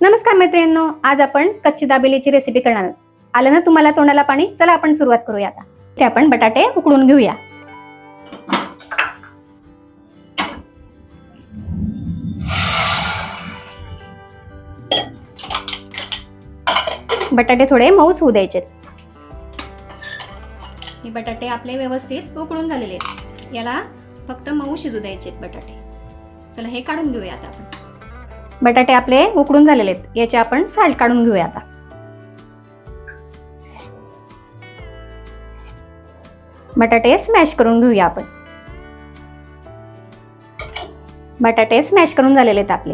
नमस्कार मैत्रिणींनो, आज आपण कच्ची दाबेलीची रेसिपी करणार आहोत. आलं ना तुम्हाला तोंडाला पाणी? चला आपण सुरुवात करूया. आता ते आपण बटाटे उकडून घेऊया. बटाटे थोडे मऊच होऊ द्यायचे. हे बटाटे आपले व्यवस्थित उकडून झालेले आहेत. याला फक्त मऊ शिजू द्यायचे बटाटे. चला हे काढून घेऊया. आता आपण बटाटे आपले उकडून झालेले आहेत. याचे आपण साल्ट काढून घेऊया. आता बटाटे स्मॅश करून घेऊया. आपण बटाटे स्मॅश करून झालेले आहेत आपले.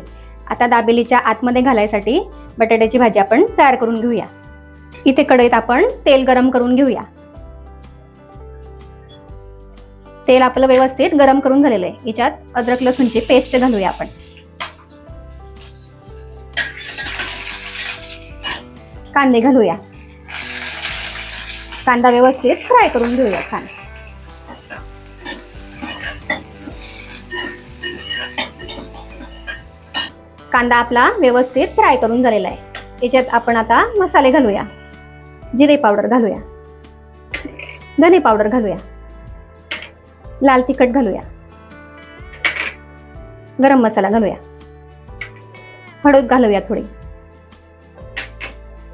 आता दाबेलीच्या आतमध्ये घालायसाठी बटाट्याची भाजी आपण तयार करून घेऊया. इथे कढईत आपण तेल गरम करून घेऊया. तेल आपलं व्यवस्थित गरम करून झालेलं आहे. याच्यात अद्रक लसूणची पेस्ट घालूया. आपण कांदे घालूया. कांदा व्यवस्थित फ्राय करून घेऊया. कांदा आपला व्यवस्थित फ्राय करून झालेला आहे. याच्यात आपण आता मसाले घालूया. जिरे पावडर घालूया, धने पावडर घालूया, लाल तिखट घालूया, गरम मसाला घालूया, हळद घालूया थोडी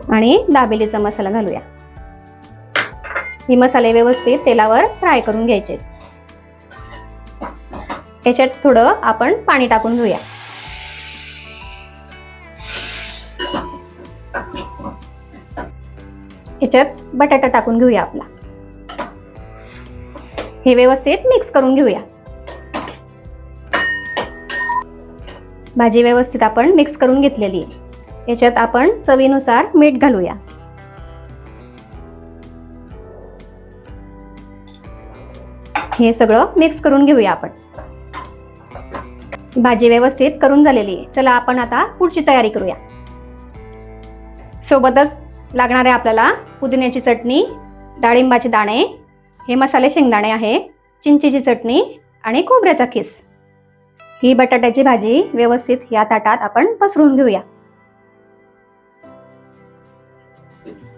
आणि दाबेलीचा मसाला घालूया. हे मसाले व्यवस्थित तेलावर फ्राय करून घ्यायचे. याच्यात थोडं आपण पाणी टाकून घेऊया. याच्यात बटाटा टाकून घेऊया आपला. हे व्यवस्थित मिक्स करून घेऊया. भाजी व्यवस्थित आपण मिक्स करून घेतलेली आहे. याच्यात आपण चवीनुसार मीठ घालूया. हे सगळं मिक्स करून घेऊया. आपण भाजी व्यवस्थित करून झालेली आहे. चला आपण आता पुढची तयारी करूया. सोबतच लागणारे आपल्याला पुदिन्याची चटणी, डाळिंबाचे दाणे, हे मसाले शेंगदाणे आहे, चिंचेची चटणी आणि खोबऱ्याचा खीस. ही बटाट्याची भाजी व्यवस्थित या ताटात आपण पसरून घेऊया.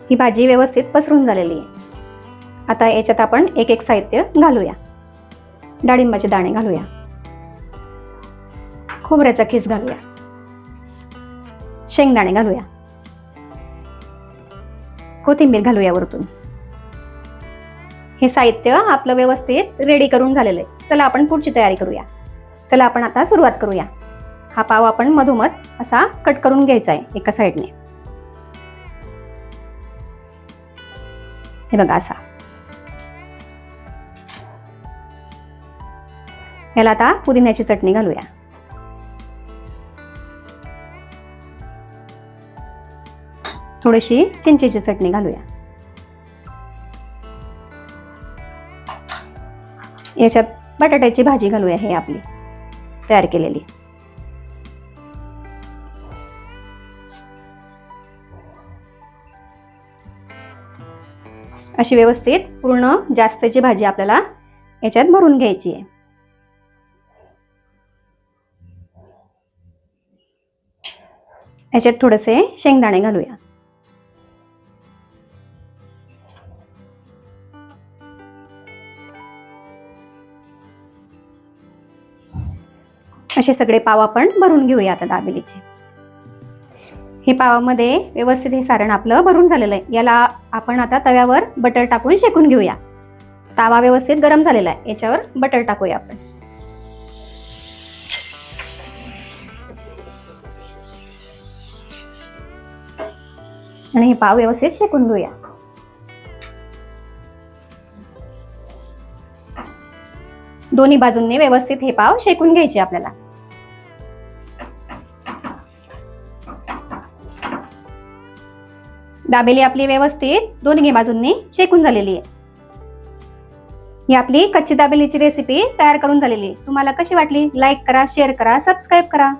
ही भाजी व्यवस्थित पसरून झालेली आहे. आता याच्यात आपण एक एक साहित्य घालूया. डाळिंबाचे दाणे घालूया, खोबऱ्याचा खीस घालूया, शेंगदाणे घालूया, कोथिंबीर घालूया वरतून. हे साहित्य आपलं व्यवस्थित रेडी करून झालेलं आहे. चला आपण पुढची तयारी करूया. चला आपण आता सुरुवात करूया. हा पाव आपण मधोमध असा कट करून घ्यायचा आहे एका साईडने. हे बघा असा. याला आता पुदिन्याची चटणी घालूया. थोडीशी चिंचेची चटणी घालूया. याच्यात बटाट्याची भाजी घालूया. हे आपली तयार केलेली. अशी व्यवस्थित पूर्ण जास्तची भाजी आपल्याला याच्यात भरून घ्यायची आहे. याच्यात थोडेसे शेंगदाणे घालूया. असे सगळे पाव आपण भरून घेऊया आता दाबेलीचे. हे पावामध्ये व्यवस्थित हे सारण आपलं भरून झालेलं आहे. याला आपण आता तव्यावर बटर टाकून शेकून घेऊया. तावा व्यवस्थित गरम झालेला आहे. याच्यावर बटर टाकूया आपण. आणि हे पाव व्यवस्थित शेकून घेऊया. दोन्ही बाजूंनी व्यवस्थित हे पाव शेकून घ्यायचे आपल्याला. दाबेली आपली व्यवस्थित दोन्ही बाजूंनी शेकून झालेली आहे. ही आपली कच्ची दाबेलीची रेसिपी तयार करून झालेली आहे. तुम्हाला कशी वाटली? लाईक करा, शेअर करा, सबस्क्राईब करा.